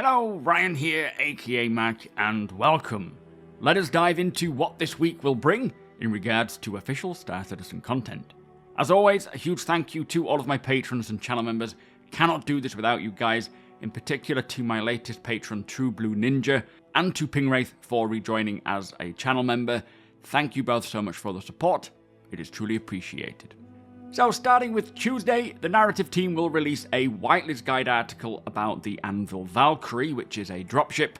Hello, Ryan here, aka Mac, and welcome. Let us dive into what this week will bring in regards to official Star Citizen content. As always, a huge thank you to all of my patrons and channel members. Cannot do this without you guys, in particular to my latest patron, True Blue Ninja, and to Pingwraith for rejoining as a channel member. Thank you both so much for the support. It is truly appreciated. So starting with Tuesday, the narrative team will release a Whitelist Guide article about the Anvil Valkyrie, which is a dropship,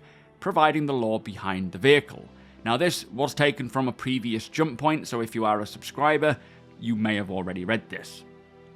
providing the lore behind the vehicle. Now this was taken from a previous jump point, so if you are a subscriber, you may have already read this.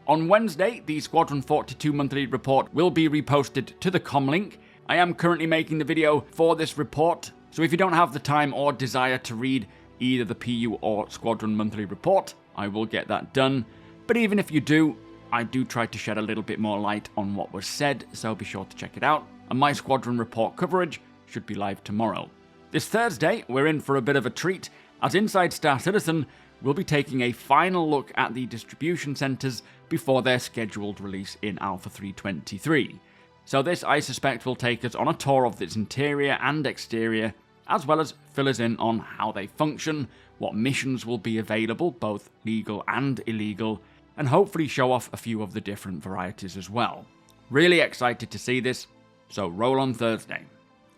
On Wednesday, the Squadron 42 monthly report will be reposted to the comlink. I am currently making the video for this report, so if you don't have the time or desire to read either the PU or Squadron monthly report, I will get that done. But even if you do, I do try to shed a little bit more light on what was said, so be sure to check it out. And my Squadron report coverage should be live tomorrow. This Thursday, we're in for a bit of a treat, as Inside Star Citizen will be taking a final look at the distribution centres before their scheduled release in Alpha 3.23. So this, I suspect, will take us on a tour of its interior and exterior, as well as fill us in on how they function, what missions will be available, both legal and illegal, and hopefully show off a few of the different varieties as well. Really excited to see this, so roll on Thursday.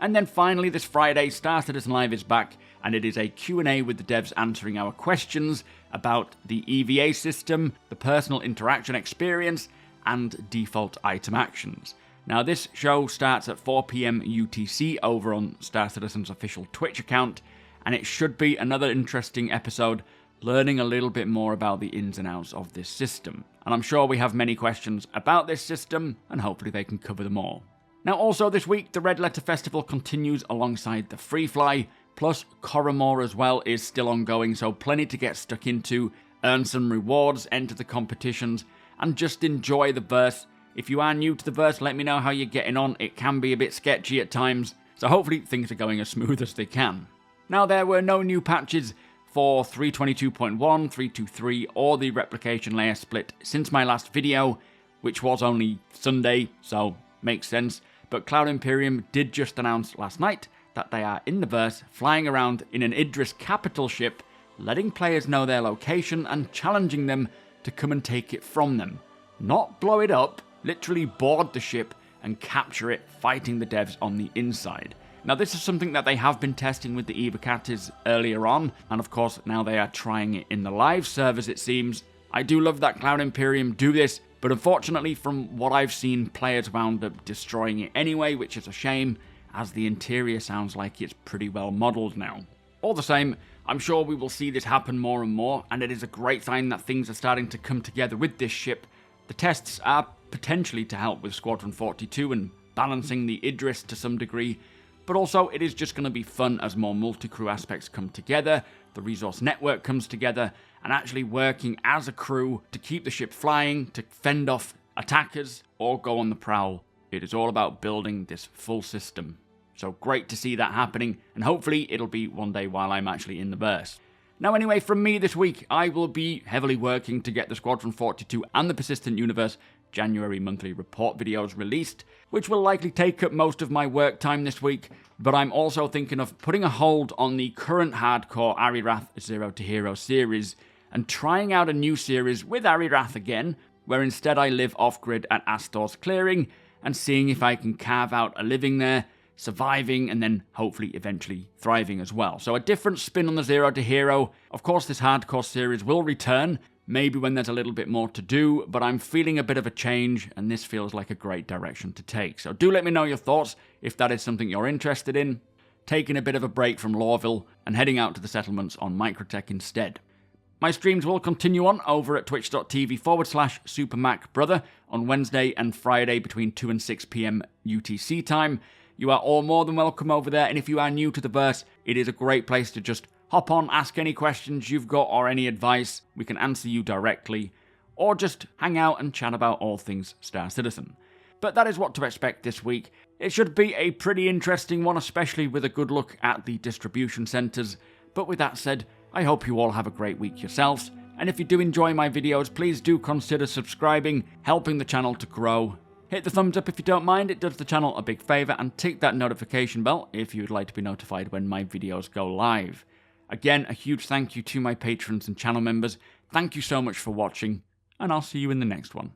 And then finally this Friday, Star Citizen Live is back, and it is a Q&A with the devs answering our questions about the EVA system, the personal interaction experience, and default item actions. Now this show starts at 4 PM UTC over on Star Citizen's official Twitch account, and it should be another interesting episode, learning a little bit more about the ins and outs of this system. And I'm sure we have many questions about this system, and hopefully they can cover them all. Now also this week, the Red Letter Festival continues alongside the Free Fly, plus Coromore as well is still ongoing, so plenty to get stuck into, earn some rewards, enter the competitions, and just enjoy the verse. If you are new to the verse, let me know how you're getting on. It can be a bit sketchy at times, so hopefully things are going as smooth as they can. Now there were no new patches for 3.22.1, 3.23, or the replication layer split since my last video, which was only Sunday, so makes sense. But Cloud Imperium did just announce last night that they are in the verse, flying around in an Idris capital ship, letting players know their location and challenging them to come and take it from them. Not blow it up, literally board the ship and capture it, fighting the devs on the inside. Now this is something that they have been testing with the EVA Catis earlier on, and of course now they are trying it in the live servers it seems. I do love that Cloud Imperium do this, but unfortunately from what I've seen, players wound up destroying it anyway, which is a shame, as the interior sounds like it's pretty well modelled now. All the same, I'm sure we will see this happen more and more, and it is a great sign that things are starting to come together with this ship. The tests are potentially to help with Squadron 42 and balancing the Idris to some degree, but also it is just going to be fun as more multi-crew aspects come together, the resource network comes together, and actually working as a crew to keep the ship flying, to fend off attackers, or go on the prowl. It is all about building this full system. So great to see that happening, and hopefully it'll be one day while I'm actually in the burst. Now anyway, from me this week, I will be heavily working to get the Squadron 42 and the Persistent Universe January monthly report videos released, which will likely take up most of my work time this week, but I'm also thinking of putting a hold on the current hardcore Arirath Zero to Hero series and trying out a new series with Arirath again, where instead I live off-grid at Astor's Clearing and seeing if I can carve out a living there, surviving and then hopefully eventually thriving as well. So a different spin on the Zero to Hero. Of course this hardcore series will return, maybe when there's a little bit more to do, but I'm feeling a bit of a change and this feels like a great direction to take. So do let me know your thoughts if that is something you're interested in. Taking a bit of a break from Lawville and heading out to the settlements on Microtech instead. My streams will continue on over at twitch.tv/SuperMacBrother on Wednesday and Friday between 2 and 6 PM UTC time. You are all more than welcome over there, and if you are new to the verse, it is a great place to just hop on, ask any questions you've got or any advice. We can answer you directly, or just hang out and chat about all things Star Citizen. But that is what to expect this week. It should be a pretty interesting one, especially with a good look at the distribution centres. But with that said, I hope you all have a great week yourselves, and if you do enjoy my videos, please do consider subscribing, helping the channel to grow, Hit the thumbs up if you don't mind, it does the channel a big favour, and tick that notification bell if you would like to be notified when my videos go live. Again, a huge thank you to my patrons and channel members. Thank you so much for watching, and I'll see you in the next one.